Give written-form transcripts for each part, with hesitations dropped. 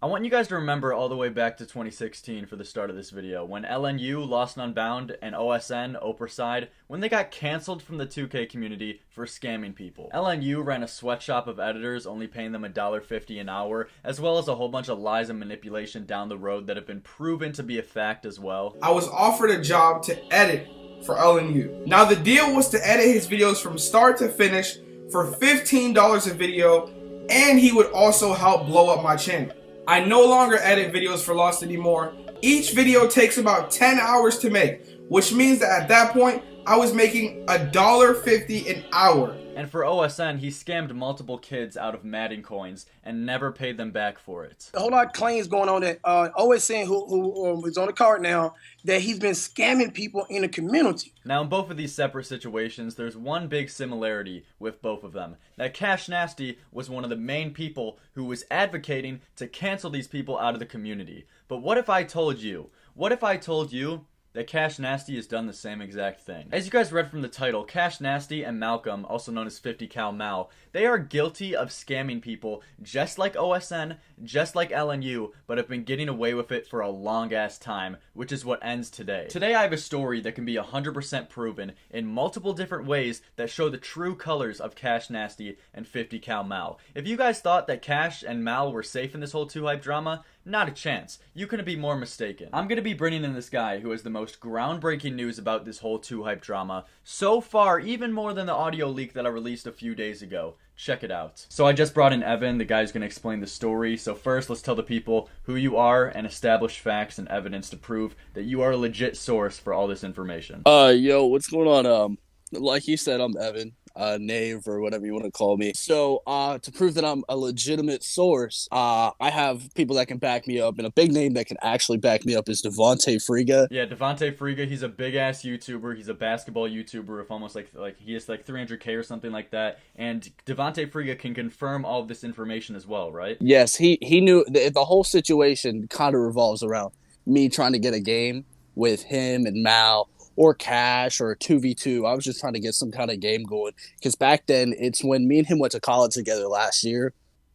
I want you guys to remember all the way back to 2016 for the start of this video, when LNU, Lost and Unbound, and OSN, Oprah when they got canceled from the 2K community for scamming people. LNU ran a sweatshop of editors, only paying them $1.50 an hour, as well as a whole bunch of lies and manipulation down the road that have been proven to be a fact as well. I was offered a job to edit for LNU. Now the deal was to edit his videos from start to finish for $15 a video, and he would also help blow up my channel. I no longer edit videos for Lost anymore. Each video takes about 10 hours to make, which means that at that point, I was making $1.50 an hour. And for OSN, he scammed multiple kids out of Madden coins and never paid them back for it. A whole lot of claims going on that OSN, who is on the card now, that he's been scamming people in the community. Now, in both of these separate situations, there's one big similarity with both of them. That CASHNASTY was one of the main people who was advocating to cancel these people out of the community. But what if I told you? What if I told you that CASHNASTY has done the same exact thing? As you guys read from the title, CASHNASTY and Malcolm, also known as 50 Cal Mal, they are guilty of scamming people just like OSN, just like LNU, but have been getting away with it for a long ass time, which is what ends today. Today I have a story that can be 100% proven in multiple different ways that show the true colors of CASHNASTY and 50 Cal Mal. If you guys thought that Cash and Mal were safe in this whole 2Hype drama, not a chance. You couldn't be more mistaken. I'm gonna be bringing in this guy who has the most groundbreaking news about this whole 2Hype drama so far, even more than the audio leak that I released a few days ago. Check it out. So I just brought in Evan, the guy who's gonna explain the story. So first, let's tell the people who you are and establish facts and evidence to prove that you are a legit source for all this information. Yo, what's going on? Like you said, I'm Evan. Nave or whatever you want to call me. So to prove that I'm a legitimate source, I have people that can back me up, and a big name that can actually back me up is Devontae Friga. Yeah, Devontae Friga, he's a big ass YouTuber. He's a basketball YouTuber of almost like he has like 300K or something like that. And Devontae Friga can confirm all of this information as well, right? Yes, he knew the whole situation kind of revolves around me trying to get a game with him and Mal, or Cash, or 2v2. I was just trying to get some kind of game going. Because back then, it's when me and him went to college together last year.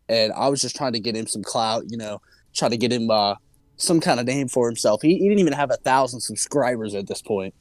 And I was just trying to get him some clout, try to get him some kind of name for himself. He didn't even have 1,000 subscribers at this point.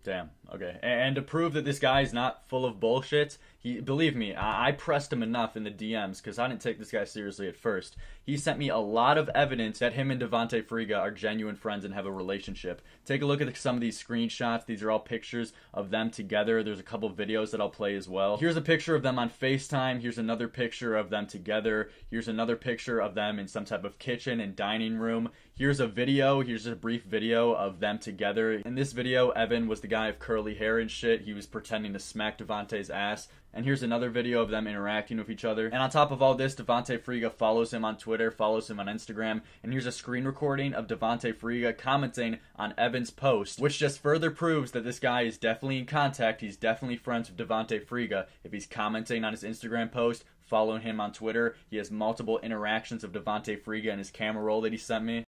Damn. Okay. And to prove that this guy is not full of bullshit, believe me, I pressed him enough in the DMs because I didn't take this guy seriously at first. He sent me a lot of evidence that him and Devontae Friga are genuine friends and have a relationship. Take a look at some of these screenshots. These are all pictures of them together. There's a couple videos that I'll play as well. Here's a picture of them on FaceTime. Here's another picture of them together. Here's another picture of them in some type of kitchen and dining room. Here's a video. Here's a brief video of them together. In this video, Evan was the guy of curly hair and shit. He was pretending to smack Devontae's ass. And here's another video of them interacting with each other. And on top of all this, Devontae Friga follows him on Twitter, follows him on Instagram. And here's a screen recording of Devontae Friga commenting on Evan's post, which just further proves that this guy is definitely in contact. He's definitely friends with Devontae Friga. If he's commenting on his Instagram post, following him on Twitter, he has multiple interactions of Devontae Friga in his camera roll that he sent me.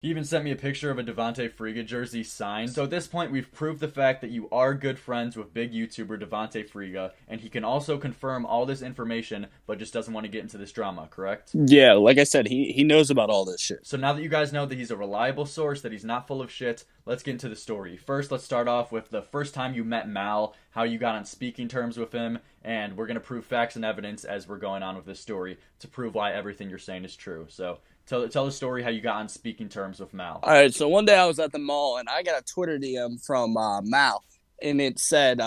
He even sent me a picture of a Devontae Friga jersey signed. So at this point, we've proved the fact that you are good friends with big YouTuber Devontae Friga, and he can also confirm all this information, but just doesn't want to get into this drama, correct? Yeah, like I said, he knows about all this shit. So now that you guys know that he's a reliable source, that he's not full of shit, let's get into the story. First, let's start off with the first time you met Mal, how you got on speaking terms with him, and we're going to prove facts and evidence as we're going on with this story to prove why everything you're saying is true. So tell the story how you got on speaking terms with Mal. All right, so one day I was at the mall, and I got a Twitter DM from Mal, and it said,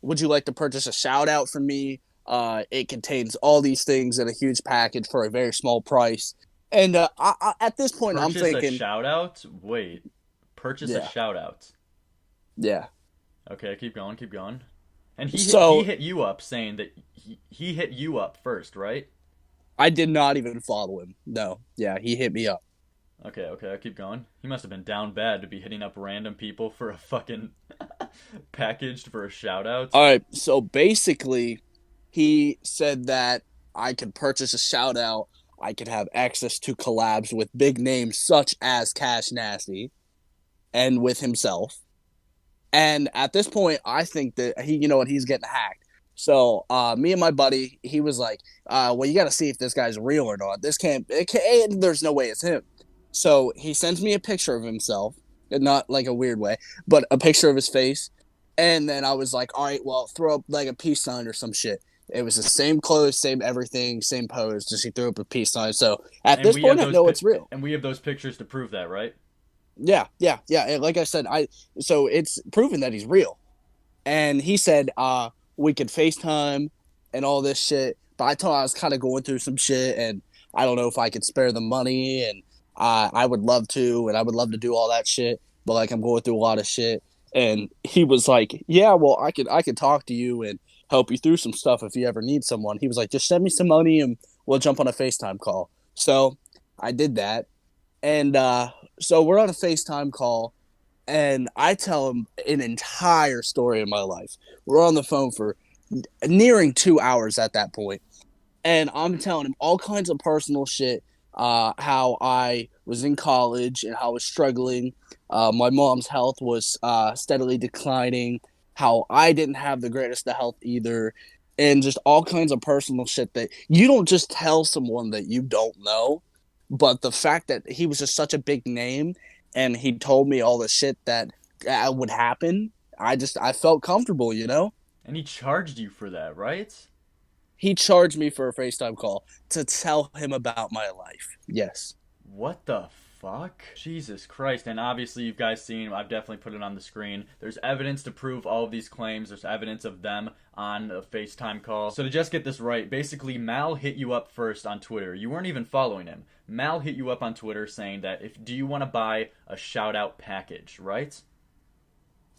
would you like to purchase a shout-out from me? It contains all these things in a huge package for a very small price. And at this point, I'm thinking... Purchase a shout-out? Wait. Purchase a shout-out? Yeah. Okay, keep going. And he hit you up saying that he hit you up first, right? I did not even follow him. No. Yeah, he hit me up. Okay, I'll keep going. He must have been down bad to be hitting up random people for a fucking packaged for a shout-out. All right, so basically, he said that I could purchase a shout-out. I could have access to collabs with big names such as CASHNASTY and with himself. And at this point, I think that he's getting hacked. So me and my buddy, he was like, well, you got to see if this guy's real or not. There's no way it's him. So he sends me a picture of himself, not like a weird way, but a picture of his face. And then I was like, all right, well, throw up like a peace sign or some shit. It was the same clothes, same everything, same pose. Just he threw up a peace sign. So at this point, I know it's real. And we have those pictures to prove that, right? Yeah. And like I said, so it's proven that he's real. And he said we could FaceTime and all this shit. But I told him I was kind of going through some shit, and I don't know if I could spare the money, and I would love to, and I would love to do all that shit. But like I'm going through a lot of shit. And he was like, yeah, well, I could talk to you and help you through some stuff if you ever need someone. He was like, just send me some money and we'll jump on a FaceTime call. So I did that. And so we're on a FaceTime call, and I tell him an entire story of my life. We're on the phone for nearing 2 hours at that point. And I'm telling him all kinds of personal shit, how I was in college and how I was struggling. My mom's health was steadily declining, how I didn't have the greatest of health either, and just all kinds of personal shit that you don't just tell someone that you don't know. But the fact that he was just such a big name and he told me all the shit that would happen, I felt comfortable, you know? And he charged you for that, right? He charged me for a FaceTime call to tell him about my life. Yes. What the fuck? Jesus Christ. And obviously you guys seen, I've definitely put it on the screen. There's evidence to prove all of these claims. There's evidence of them on a FaceTime call. So to just get this right, basically Mal hit you up first on Twitter. You weren't even following him. Mal hit you up on Twitter saying that do you want to buy a shout out package, right?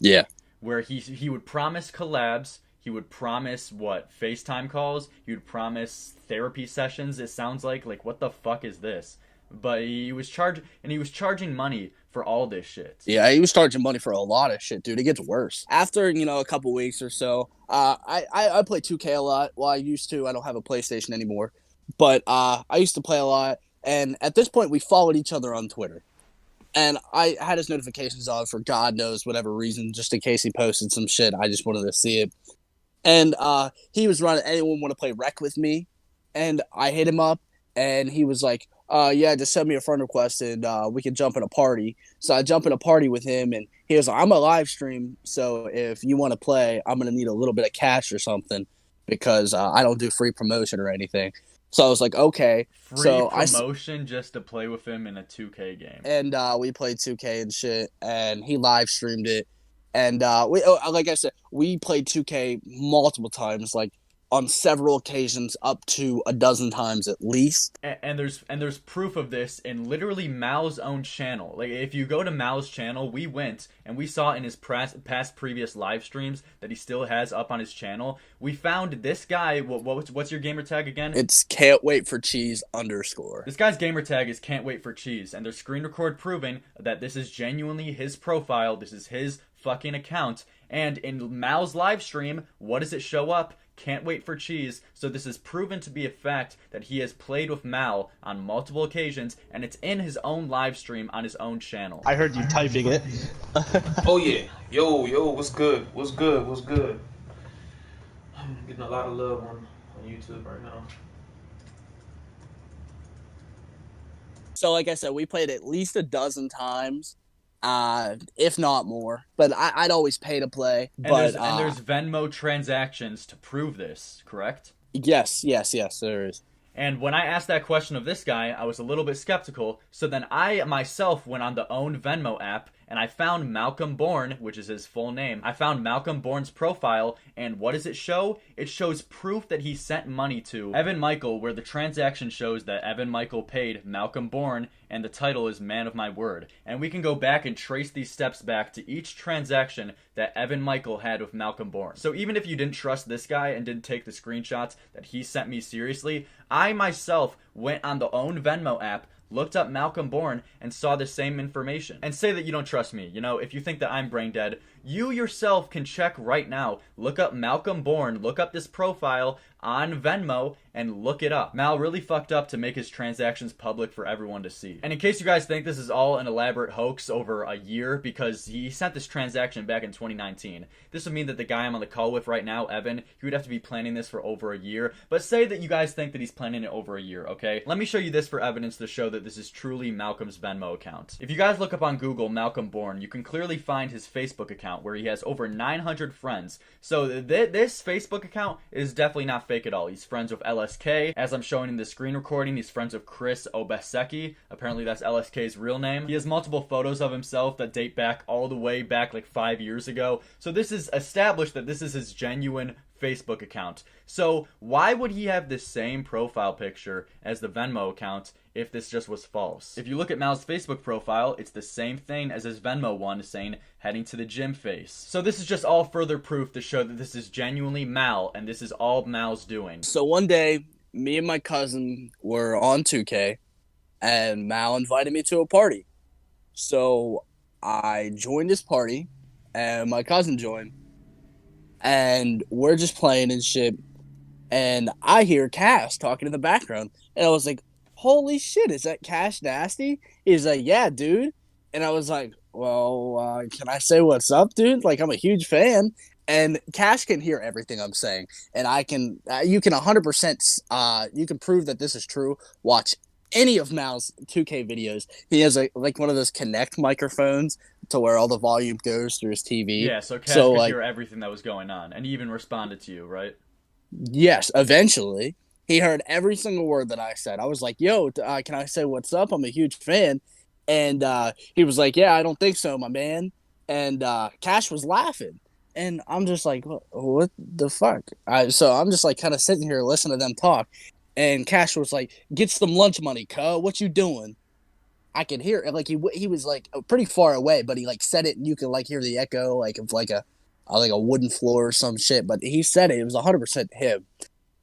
Yeah. Where he would promise collabs. He would promise, FaceTime calls? He would promise therapy sessions, it sounds like. Like, what the fuck is this? But he was charging money for all this shit. Yeah, he was charging money for a lot of shit, dude. It gets worse. After, a couple weeks or so, I play 2K a lot. Well, I used to. I don't have a PlayStation anymore. But I used to play a lot. And at this point, we followed each other on Twitter. And I had his notifications on for God knows whatever reason, just in case he posted some shit. I just wanted to see it. And he was running, anyone want to play rec with me? And I hit him up, and he was like, yeah, just send me a friend request, and we can jump in a party. So I jump in a party with him, and he was like, I'm a live stream, so if you want to play, I'm going to need a little bit of cash or something, because I don't do free promotion or anything. So I was like, okay. Free promotion just to play with him in a 2K game. And we played 2K and shit, and he live streamed it. And like I said, we played 2K multiple times, like on several occasions, up to a dozen times at least. And there's proof of this in literally Mal's own channel. Like, if you go to Mal's channel, we went and we saw in his past previous live streams that he still has up on his channel. We found this guy. What's your gamer tag again? It's can't wait for cheese _. This guy's gamer tag is can't wait for cheese, and there's screen record proving that this is genuinely his profile. This is his fucking account. And in Mal's live stream, what does it show up? Can't wait for cheese. So this is proven to be a fact that he has played with Mal on multiple occasions, and it's in his own live stream on his own channel. I heard you typing it. Oh yeah. Yo, what's good? I'm getting a lot of love on YouTube right now. So like I said, we played at least a dozen times. If not more, but I'd always pay to play. And there's Venmo transactions to prove this, correct? Yes, there is. And when I asked that question of this guy, I was a little bit skeptical. So then I myself went on the own Venmo app, and I found Malcolm Bourne, which is his full name. I found Malcolm Bourne's profile, and what does it show? It shows proof that he sent money to Evan Michael, where the transaction shows that Evan Michael paid Malcolm Bourne, and the title is Man of My Word. And we can go back and trace these steps back to each transaction that Evan Michael had with Malcolm Bourne. So even if you didn't trust this guy and didn't take the screenshots that he sent me seriously, I myself went on the own Venmo app, looked up Malcolm Bourne, and saw the same information. And say that you don't trust me. If you think that I'm brain dead, you yourself can check right now. Look up Malcolm Bourne, look up this profile on Venmo and look it up. Mal really fucked up to make his transactions public for everyone to see. And in case you guys think this is all an elaborate hoax over a year, because he sent this transaction back in 2019, this would mean that the guy I'm on the call with right now, Evan, he would have to be planning this for over a year. But say that you guys think that he's planning it over a year, okay? Let me show you this for evidence to show that this is truly Malcolm's Venmo account. If you guys look up on Google Malcolm Bourne, you can clearly find his Facebook account where he has over 900 friends. So this Facebook account is definitely not fake at all. He's friends with LSK. As I'm showing in the screen recording, he's friends with Chris Obaseki. Apparently that's LSK's real name. He has multiple photos of himself that date back all the way back like 5 years ago. So this is established that this is his genuine Facebook account. So why would he have the same profile picture as the Venmo account if this just was false? If you look at Mal's Facebook profile, it's the same thing as his Venmo one, saying heading to the gym face. So this is just all further proof to show that this is genuinely Mal, and this is all Mal's doing. So one day, me and my cousin were on 2K, and Mal invited me to a party. So I joined his party, and my cousin joined, and we're just playing and shit, and I hear Cash talking in the background, and I was like, holy shit, is that CASHNASTY? He's like, yeah, dude. And I was like, well, can I say what's up, dude? Like, I'm a huge fan. And Cash can hear everything I'm saying. And I can, you can 100%, you can prove that this is true. Watch any of Mal's 2K videos. He has like one of those Connect microphones to where all the volume goes through his TV. Yeah, so Cash could hear everything that was going on. And he even responded to you, right? Yes, eventually. He heard every single word that I said. I was like, yo, can I say what's up? I'm a huge fan. And he was like, yeah, I don't think so, my man. And Cash was laughing. And I'm just like, what the fuck? So I'm just like kind of sitting here listening to them talk. And Cash was like, get some lunch money, cuh. What you doing? I could hear it. Like he was like pretty far away, but he like said it and you could like hear the echo like of like a wooden floor or some shit. But he said it. It was 100% him.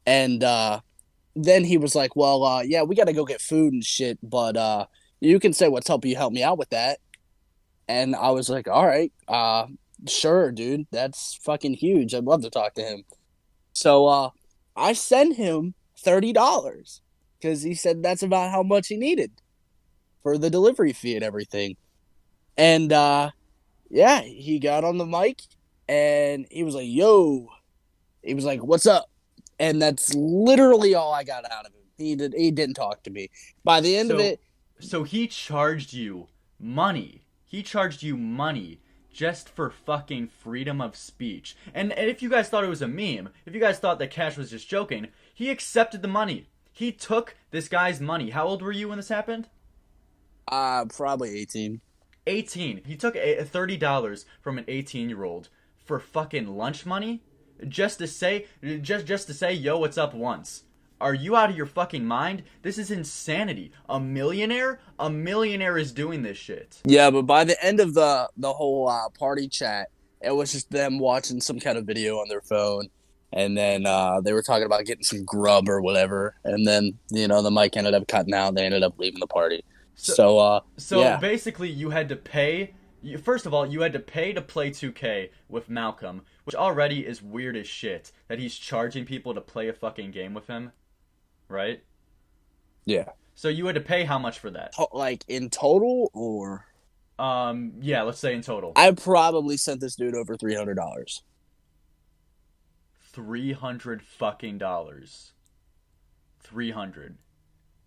And then he was like, well, yeah, we got to go get food and shit, but you can say what's up. You help me out with that. And I was like, all right, sure, dude. That's fucking huge. I'd love to talk to him. So I sent him $30 because he said that's about how much he needed for the delivery fee and everything. And yeah, he got on the mic and he was like, yo. He was like, what's up? And that's literally all I got out of him. He didn't talk to me. By the end of it... So he charged you money. He charged you money just for fucking freedom of speech. And if you guys thought it was a meme, if you guys thought that Cash was just joking, he accepted the money. He took this guy's money. How old were you when this happened? Probably 18. 18. He took $30 from an 18-year-old for fucking lunch money? Just to say, yo, what's up once. Are you out of your fucking mind? This is insanity. A millionaire is doing this shit. Yeah, but by the end of the whole party chat, it was just them watching some kind of video on their phone. And then they were talking about getting some grub or whatever. And then, the mic ended up cutting out. They ended up leaving the party. So yeah. Basically, you had to pay... First of all, you had to pay to play 2K with Malcolm, which already is weird as shit, that he's charging people to play a fucking game with him, right? Yeah. So you had to pay how much for that? Like, in total, or? Yeah, let's say in total. I probably sent this dude over $300. $300 fucking dollars. 300.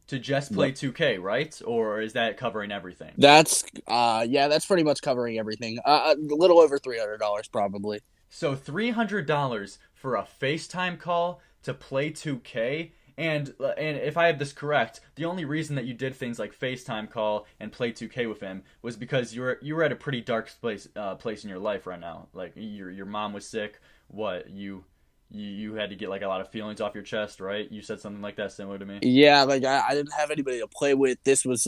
To just play 2K, right? Or is that covering everything? That's that's pretty much covering everything. A little over $300 probably. So $300 for a FaceTime call to play 2K, and if I have this correct, the only reason that you did things like FaceTime call and play 2K with him was because you were at a pretty dark place in your life right now. Like your mom was sick. What you had to get like a lot of feelings off your chest, right? You said something like that similar to me. Yeah, like I didn't have anybody to play with. This was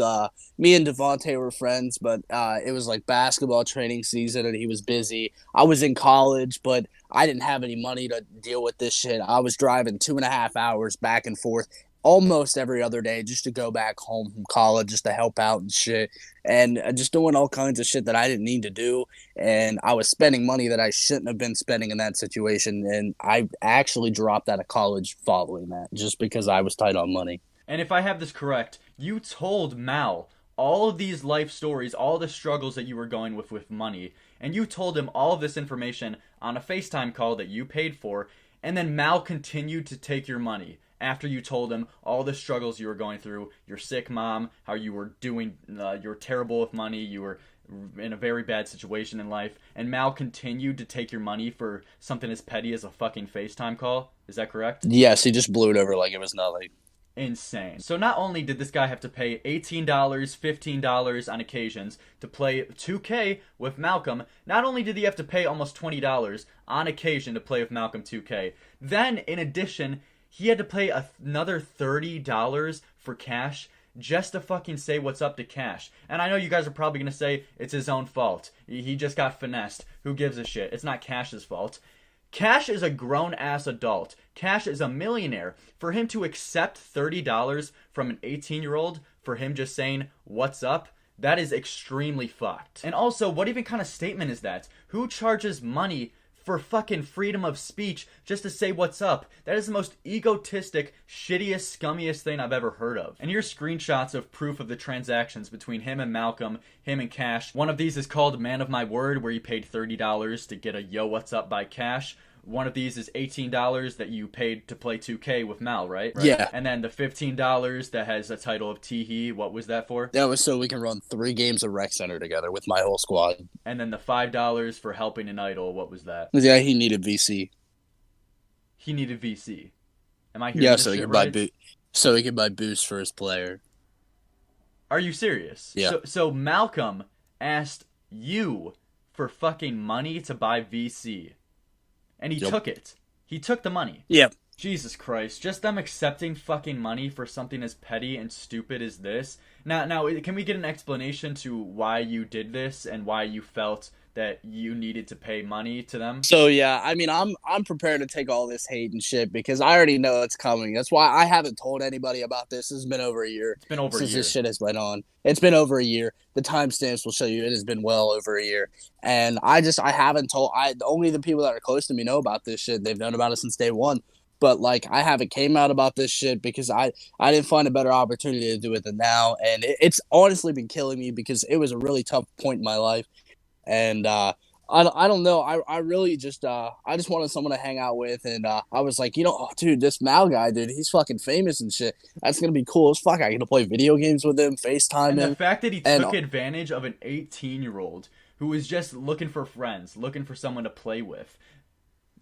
me and Devontae were friends, but it was like basketball training season and he was busy. I was in college, but I didn't have any money to deal with this shit. I was driving 2.5 hours back and forth almost every other day just to go back home from college, just to help out and shit, and just doing all kinds of shit that I didn't need to do. And I was spending money that I shouldn't have been spending in that situation. And I actually dropped out of college following that just because I was tight on money. And if I have this correct, you told Mal all of these life stories, all the struggles that you were going with money, and you told him all of this information on a FaceTime call that you paid for, and then Mal continued to take your money after you told him all the struggles you were going through, your sick mom, how you were doing, you were terrible with money, you were in a very bad situation in life, and Mal continued to take your money for something as petty as a fucking FaceTime call. Is that correct? Yes, he just blew it over like it was nothing. Insane. So not only did this guy have to pay $18, $15 on occasions to play 2K with Malcolm, not only did he have to pay almost $20 on occasion to play with Malcolm 2K, then in addition, he had to pay another $30 for Cash just to fucking say what's up to Cash. And I know you guys are probably going to say it's his own fault. He just got finessed. Who gives a shit? It's not Cash's fault. Cash is a grown-ass adult. Cash is a millionaire. For him to accept $30 from an 18-year-old, for him just saying, what's up, that is extremely fucked. And also, what even kind of statement is that? Who charges money for fucking freedom of speech just to say what's up? That is the most egotistic, shittiest, scummiest thing I've ever heard of. And here's screenshots of proof of the transactions between him and Malcolm, him and Cash. One of these is called Man of My Word, where you paid $30 to get a Yo What's Up by Cash. One of these is $18 that you paid to play 2K with Mal, right? Yeah. And then the $15 that has a title of Teehee, what was that for? That was so we can run 3 games of Rec Center together with my whole squad. And then the $5 for helping an idol, what was that? Yeah, he needed VC. He needed VC. Am I hearing Yeah, this so he shit could right? buy boost for his player. Are you serious? Yeah. So Malcolm asked you for fucking money to buy VC. And he took it. He took the money. Yep. Jesus Christ. Just them accepting fucking money for something as petty and stupid as this. Now, can we get an explanation to why you did this and why you felt that you needed to pay money to them? So yeah, I mean, I'm prepared to take all this hate and shit because I already know it's coming. That's why I haven't told anybody about this. This has been over a year. It's been over a year. Since this shit has went on. It's been over a year. The timestamps will show you it has been well over a year. And I haven't told. Only the people that are close to me know about this shit. They've known about it since day one. But like, I haven't came out about this shit because I didn't find a better opportunity to do it than now. And it's honestly been killing me because it was a really tough point in my life. And I don't know. I really just I just wanted someone to hang out with, and I was like, dude, this Mal guy, dude, he's fucking famous and shit. That's gonna be cool as fuck. I get to play video games with him, FaceTime him. And the fact that he took advantage of an 18-year-old who was just looking for friends, looking for someone to play with.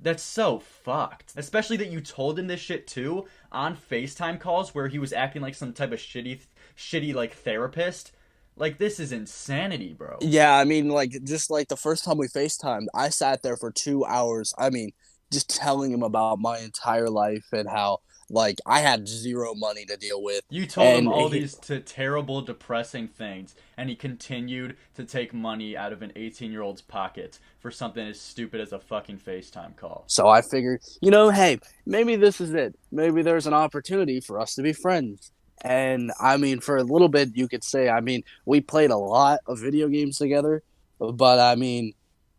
That's so fucked. Especially that you told him this shit too on FaceTime calls where he was acting like some type of shitty like therapist. Like, this is insanity, bro. Yeah, I mean, like, just like the first time we FaceTimed, I sat there for 2 hours. I mean, just telling him about my entire life and how, like, I had zero money to deal with. You told him all these terrible, depressing things, and he continued to take money out of an 18-year-old's pocket for something as stupid as a fucking FaceTime call. So I figured, hey, maybe this is it. Maybe there's an opportunity for us to be friends. And, I mean, for a little bit, you could say, I mean, we played a lot of video games together, but, I mean,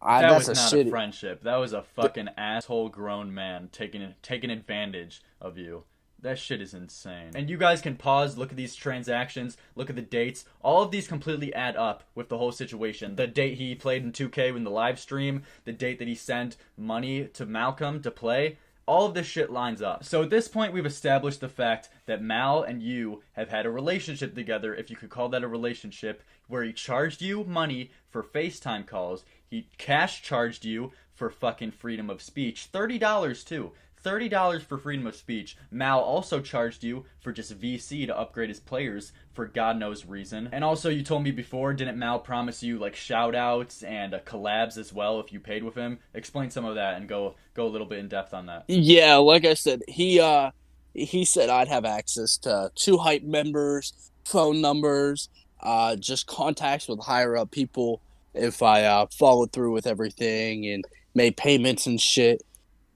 that was not a friendship. That was a fucking asshole grown man taking advantage of you. That shit is insane. And you guys can pause, look at these transactions, look at the dates. All of these completely add up with the whole situation. The date he played in 2K in the live stream, the date that he sent money to Malcolm to play. All of this shit lines up. So at this point, we've established the fact that Mal and you have had a relationship together, if you could call that a relationship, where he charged you money for FaceTime calls. He cash charged you for fucking freedom of speech. $30 too. $30 for freedom of speech. Mal also charged you for just VC to upgrade his players for God knows reason. And also, you told me before, didn't Mal promise you like shout outs and collabs as well if you paid with him? Explain some of that and go a little bit in depth on that. Yeah, like I said, he said I'd have access to 2 hype members, phone numbers, just contacts with higher up people if I followed through with everything and made payments and shit.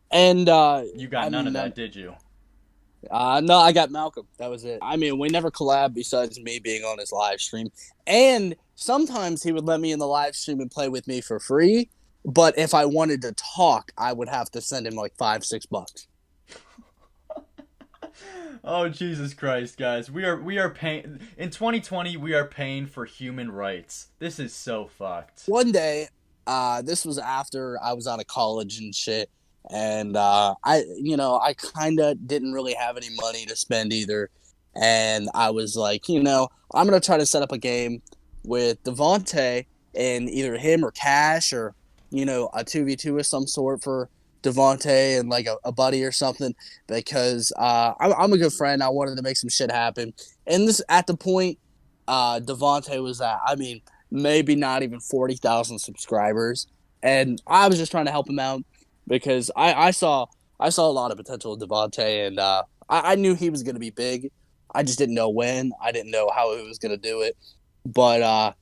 And you got none of that, did you? No, I got Malcolm. That was it. I mean, we never collab besides me being on his live stream. And sometimes he would let me in the live stream and play with me for free. But if I wanted to talk, I would have to send him like $5-6. Oh, Jesus Christ, guys. We are paying in 2020, we are paying for human rights. This is so fucked. One day, this was after I was out of college and shit. And I kind of didn't really have any money to spend either. And I was like, I'm going to try to set up a game with Devontae and either him or Cash or, a 2v2 of some sort for Devontae and like a buddy or something, because I'm a good friend. I wanted to make some shit happen. And this at the point Devontae was at, maybe not even 40,000 subscribers. And I was just trying to help him out because I saw a lot of potential in Devontae, and I knew he was going to be big. I just didn't know when. I didn't know how he was going to do it. But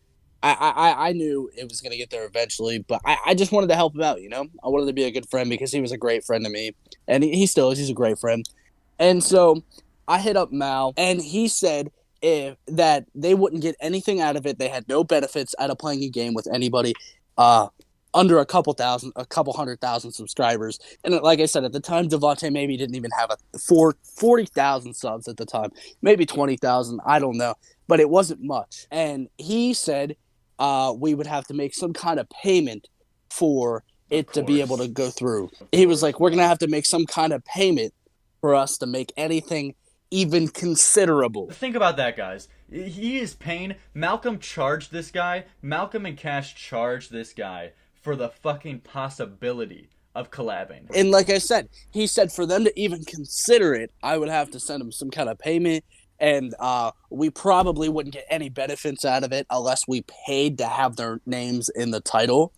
I knew it was going to get there eventually, but I just wanted to help him out, I wanted to be a good friend because he was a great friend to me, and he still is. He's a great friend. And so I hit up Mal, and he said that they wouldn't get anything out of it. They had no benefits out of playing a game with anybody under a couple 100,000 subscribers. And like I said, at the time, Devontae maybe didn't even have 40,000 subs at the time, maybe 20,000, I don't know, but it wasn't much. And he said we would have to make some kind of payment for it to be able to go through. He was like, we're going to have to make some kind of payment for us to make anything even considerable. Think about that, guys. He is paying. Malcolm charged this guy. Malcolm and Cash charged this guy for the fucking possibility of collabing. And like I said, he said for them to even consider it, I would have to send him some kind of payment. And we probably wouldn't get any benefits out of it unless we paid to have their names in the title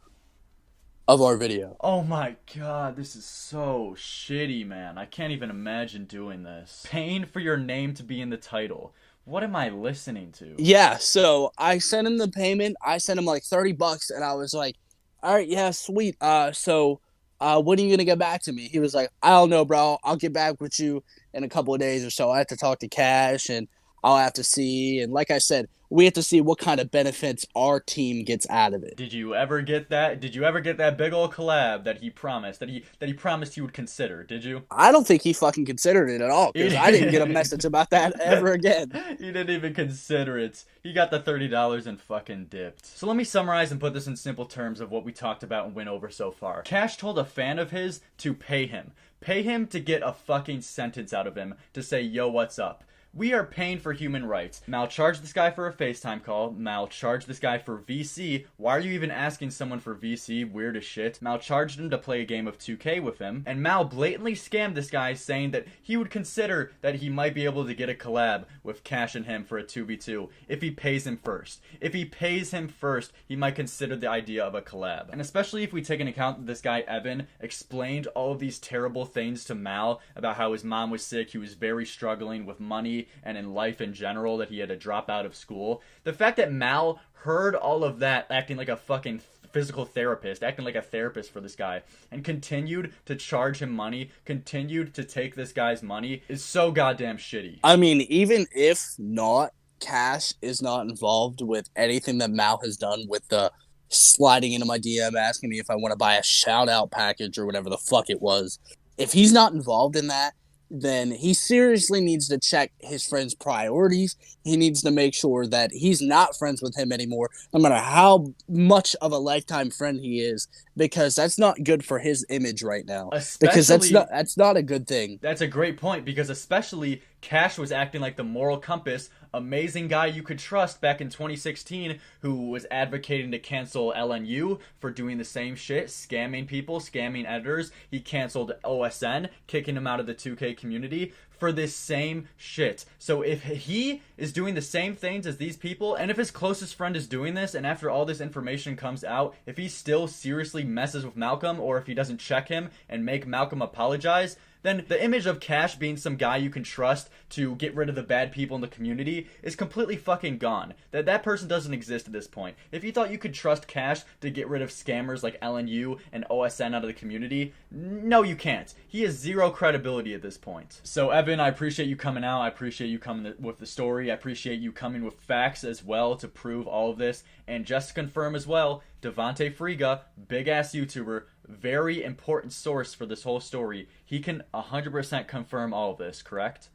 of our video. Oh my god, this is so shitty, man. I can't even imagine doing this. Paying for your name to be in the title. What am I listening to? Yeah, so I sent him the payment. I sent him like $30, and I was like, all right, yeah, sweet. So when are you going to get back to me? He was like, I don't know, bro. I'll get back with you in a couple of days or so. I have to talk to Cash, and I'll have to see. And like I said, we have to see what kind of benefits our team gets out of it. Did you ever get that? Did you ever get that big old collab that he promised? That he promised he would consider? Did you? I don't think he fucking considered it at all, because I didn't get a message about that ever again. He didn't even consider it. He got the $30 and fucking dipped. So let me summarize and put this in simple terms of what we talked about and went over so far. Cash told a fan of his to pay him. Pay him to get a fucking sentence out of him to say, yo, what's up? We are paying for human rights. Mal charged this guy for a FaceTime call. Mal charged this guy for VC. Why are you even asking someone for VC? Weird as shit. Mal charged him to play a game of 2K with him. And Mal blatantly scammed this guy, saying that he would consider that he might be able to get a collab with Cash and him for a 2v2 if he pays him first. If he pays him first, he might consider the idea of a collab. And especially if we take into account that this guy, Evan, explained all of these terrible things to Mal about how his mom was sick, he was very struggling with money and in life in general, that he had to drop out of school. The fact that Mal heard all of that, acting like a fucking physical therapist, acting like a therapist for this guy, and continued to charge him money, continued to take this guy's money, is so goddamn shitty. I mean, even if not, Cash is not involved with anything that Mal has done with the sliding into my DM asking me if I want to buy a shout out package or whatever the fuck it was. If he's not involved in that, then he seriously needs to check his friend's priorities. He needs to make sure that he's not friends with him anymore, no matter how much of a lifetime friend he is, because that's not good for his image right now. Because that's not a good thing. That's a great point, because especially Cash was acting like the moral compass, amazing guy you could trust back in 2016, who was advocating to cancel LNU for doing the same shit, scamming people, scamming editors. He canceled OSN, kicking him out of the 2K community for this same shit. So if he is doing the same things as these people, and if his closest friend is doing this, and after all this information comes out, if he still seriously messes with Malcolm, or if he doesn't check him and make Malcolm apologize, then the image of Cash being some guy you can trust to get rid of the bad people in the community is completely fucking gone. That person doesn't exist at this point. If you thought you could trust Cash to get rid of scammers like LNU and OSN out of the community, no you can't. He has zero credibility at this point. So Evan, I appreciate you coming out. I appreciate you coming with the story. I appreciate you coming with facts as well to prove all of this. And just to confirm as well, Devontae Friga, big ass YouTuber, very important source for this whole story. He can 100% confirm all of this, correct?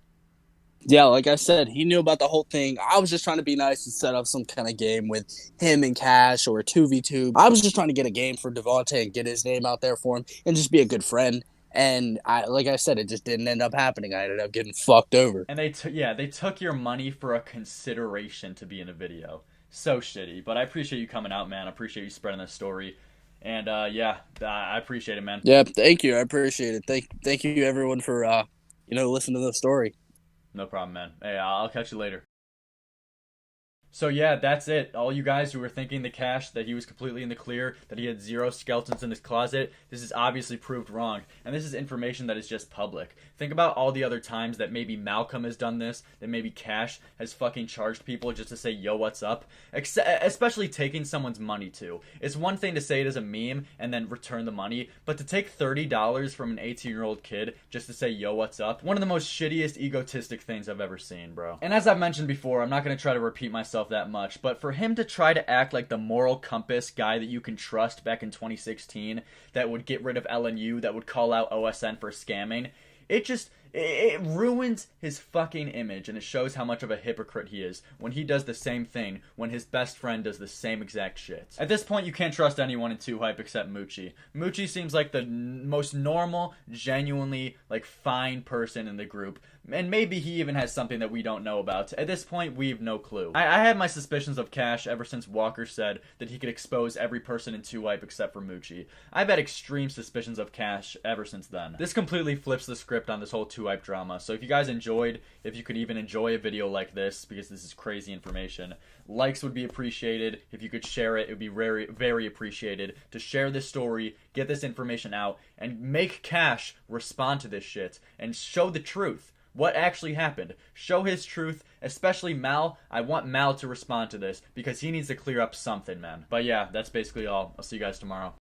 Yeah, like I said, he knew about the whole thing. I was just trying to be nice and set up some kind of game with him and Cash or a 2v2. I was just trying to get a game for Devontae and get his name out there for him and just be a good friend. And like I said, it just didn't end up happening. I ended up getting fucked over. And they took your money for a consideration to be in a video. So shitty. But I appreciate you coming out, man. I appreciate you spreading this story. And yeah, I appreciate it, man. Yeah, thank you. I appreciate it. Thank you, everyone, for listening to the story. No problem, man. Hey, I'll catch you later. So yeah, that's it. All you guys who were thinking the Cash that he was completely in the clear, that he had 0 skeletons in his closet, this is obviously proved wrong. And this is information that is just public. Think about all the other times that maybe Malcolm has done this, that maybe Cash has fucking charged people just to say, yo, what's up? Especially taking someone's money too. It's one thing to say it as a meme and then return the money, but to take $30 from an 18-year-old kid just to say, yo, what's up? One of the most shittiest egotistic things I've ever seen, bro. And as I've mentioned before, I'm not going to try to repeat myself that much, but for him to try to act like the moral compass guy that you can trust back in 2016 that would get rid of LNU, that would call out OSN for scamming, it ruins his fucking image, and it shows how much of a hypocrite he is when he does the same thing when his best friend does the same exact shit. At this point, you can't trust anyone in 2Hype except Moochie. Moochie seems like the most normal, genuinely, fine person in the group, and maybe he even has something that we don't know about. At this point, we have no clue. I had my suspicions of Cash ever since Walker said that he could expose every person in 2Hype except for Moochie. I've had extreme suspicions of Cash ever since then. This completely flips the script on this whole 2Hype drama, so if you guys enjoyed, if you could even enjoy a video like this, because this is crazy information, likes would be appreciated. If you could share it, it would be very, very appreciated. To share this story, get this information out, and make Cash respond to this shit, and show the truth. What actually happened? Show his truth, especially Mal. I want Mal to respond to this because he needs to clear up something, man. But yeah, that's basically all. I'll see you guys tomorrow.